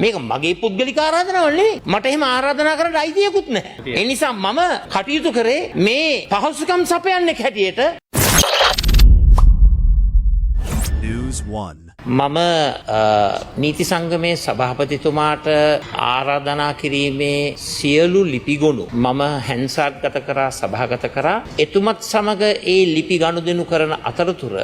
මේක මගේ පුද්ගලික ආරාධනාවක් නෙවෙයි. මට එහෙම ආරාධනා කරන්න අයිතියකුත් නැහැ. ඒ නිසා මම කටයුතු කරේ මේ පහසුකම් සපයන්නේ හැටියට. News 1. මම නීති සංගමේ සභාපතිතුමාට ආරාධනා කිරීමේ සියලු ලිපිගොනු මම හැන්සාට් ගත කරා සභාගත කරා. එතුමත් සමග ඒ ලිපි ගනුදෙනු කරන අතරතුර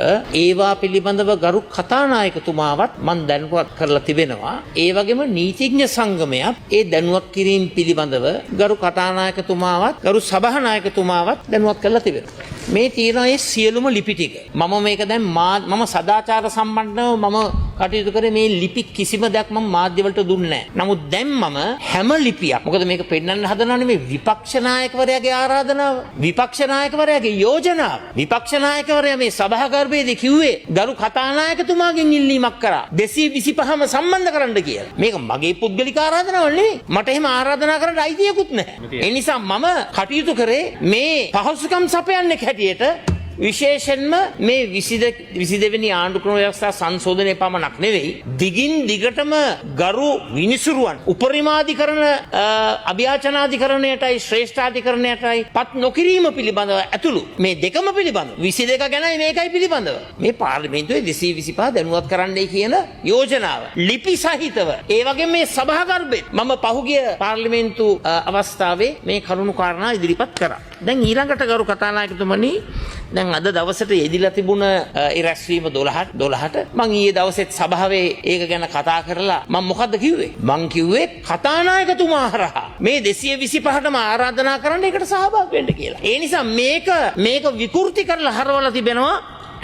ඒවා පිළිබඳව ගරු කතානායකතුමාවත් මම දැනුවත් කරලා තිබෙනවා. ඒ වගේම නීතිඥ සංගමයක් ඒ දැනුවත් කිරීම පිළිබඳව ගරු කතානායකතුමාවත් ගරු සභානායකතුමාවත් දැනුවත් කරලා තිබෙනවා. මේ තියෙන ඒ සියලුම ලිපි ටික මම මේක දැන් මම සදාචාර සම්බන්ධව මම කටයුතු කරේ මේ ලිපි කිසිම දෙයක් මම මාධ්‍ය වලට දුන්නේ නැහැ. නමුත් දැන් මම හැම ලිපියක් මොකද මේක පෙන්වන්න හදනවනේ මේ විපක්ෂ නායකවරයාගේ ආරාධනාව, විපක්ෂ නායකවරයාගේ යෝජනාව. විපක්ෂ නායකවරයා මේ සභාගර්භයේදී කිව්වේ ගරු කතානායකතුමාගෙන් ඉල්ලීමක් කරා 225ම සම්බන්ධ කරන්න කියලා. මේක මගේ පුද්ගලික ආරාධනාවක් නෙවෙයි. මට එහෙම ආරාධනා කරන්න අයිතියකුත් නැහැ. ඒ නිසා මම කටයුතු කරේ මේ පහසුකම් සපයන්නේ හැටියට විශේෂයෙන්ම මේ 22 වෙනි ආණ්ඩුක්‍රම ව්‍යවස්ථා සංශෝධනයේ පමණක් නෙවෙයි දිගින් දිගටම ගරු විනිසුරුවන් උපරිමාධිකරණ අභියාචනාධිකරණයටයි ශ්‍රේෂ්ඨාධිකරණයටයි පත් නොකිරීම පිළිබඳව ඇතුළු මේ දෙකම පිළිබඳව 22 ගැනයි මේකයි පිළිබඳව මේ පාර්ලිමේන්තුවේ 225 දැනුවත් කරන්නයි කියන යෝජනාව ලිපි සහිතව ඒ වගේම මේ සභාගර්භයේ මම පහුගිය පාර්ලිමේන්තු අවස්ථාවේ මේ කරුණු කාරණා ඉදිරිපත් කරා. දැන් ඊළඟට ගරු කතානායකතුමනි දැන් අද දවසට යෙදිලා තිබුණ ඒ රැස්වීම 12ට මම ඊයේ දවසෙත් සභාවේ ඒක ගැන කතා කරලා මම මොකද්ද කිව්වේ? මම කිව්වේ කතානායකතුමා හරහා මේ 225ටම ආරාධනා කරන්න ඒකට සහභාගී වෙන්න කියලා. ඒ නිසා මේක විකෘති කරලා හරවලා තිබෙනවා.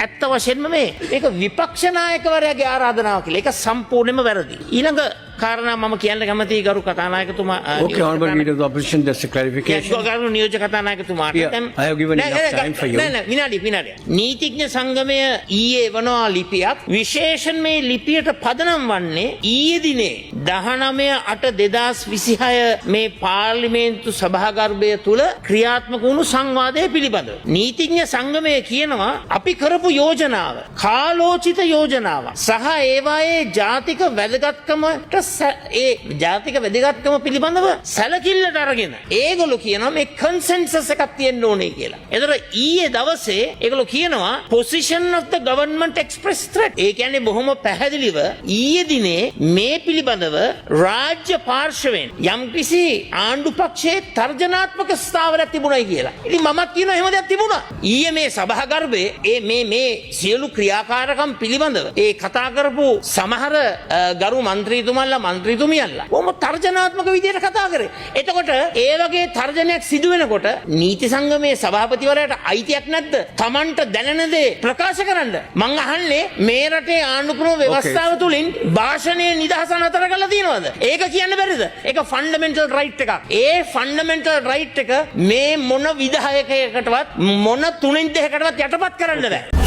ඇත්ත වශයෙන්ම මේක විපක්ෂ නායකවරයාගේ ආරාධනාව කියලා. ඒක සම්පූර්ණයෙන්ම වැරදි. ඊළඟ කාරණා මම කියන්න කැමතියි ගරු කතානායකතුමා. Okay, honorable leader of the opposition, just a clarification. ගරු නියෝජ්‍ය කතානායකතුමාට I have given enough time for you. විනාඩි. නීතිඥ සංගමය ඊයේ වනවා ලිපියක්. විශේෂයෙන් මේ ලිපියට පදනම් වන්නේ ඊයේ දිනේ 19/8/2026 මේ පාර්ලිමේන්තු සභාගර්භය තුල ක්‍රියාත්මක වුණු සංවාදය පිළිබඳව. නීතිඥ සංගමය කියනවා අපි කරපු යෝජනාව කාලෝචිත යෝජනාවක් සහ ඒවායේ ජාතික වැදගත්කමට ඒ ජාතික වැදගත්කම පිළිබඳව සැලකිල්ලට අරගෙන ඒගොල්ලෝ කියනවා මේ කන්සෙන්සස් එකක් තියෙන්න ඕනේ කියලා. එතකොට ඊයේ දවසේ ඒගොල්ලෝ කියනවා position of the government express threat. ඒ කියන්නේ බොහොම පැහැදිලිව ඊයේ දිනේ මේ පිළිබඳව රාජ්‍ය පාර්ශවයෙන් යම්කිසි ආණ්ඩු පක්ෂයේ තර්ජනාත්මක ස්ථාවරයක් තිබුණයි කියලා. ඉතින් මමත් කියනවා එහෙම දෙයක් තිබුණා. ඊයේ මේ සභාගර්භයේ මේ සියලු ක්‍රියාකාරකම් පිළිබඳව ඒ කතා කරපු සමහර ගරු මන්ත්‍රීතුමන්ලා මන්ත්‍රීතුමියන්ලා කොහොම තර්ජනාත්මක විදියට කතා කරේ. එතකොට ඒ වගේ තර්ජනයක් සිදු වෙනකොට නීති සංගමේ සභාපතිවරයාට අයිතියක් නැද්ද? Tamanට දැනෙන දේ ප්‍රකාශ කරන්න. මං අහන්නේ මේ රටේ ආණ්ඩුක්‍රම ව්‍යවස්ථාව තුලින් භාෂණයේ නිදහස නතර කරලා තියෙනවද? ඒක කියන්න බැරිද? ඒක ෆන්ඩමෙන්ටල් රයිට් එකක්. ඒ ෆන්ඩමෙන්ටල් රයිට් එක මේ මොන විධායකයකටවත් මොන තුනෙන් දෙකකටවත් යටපත් කරන්න බෑ.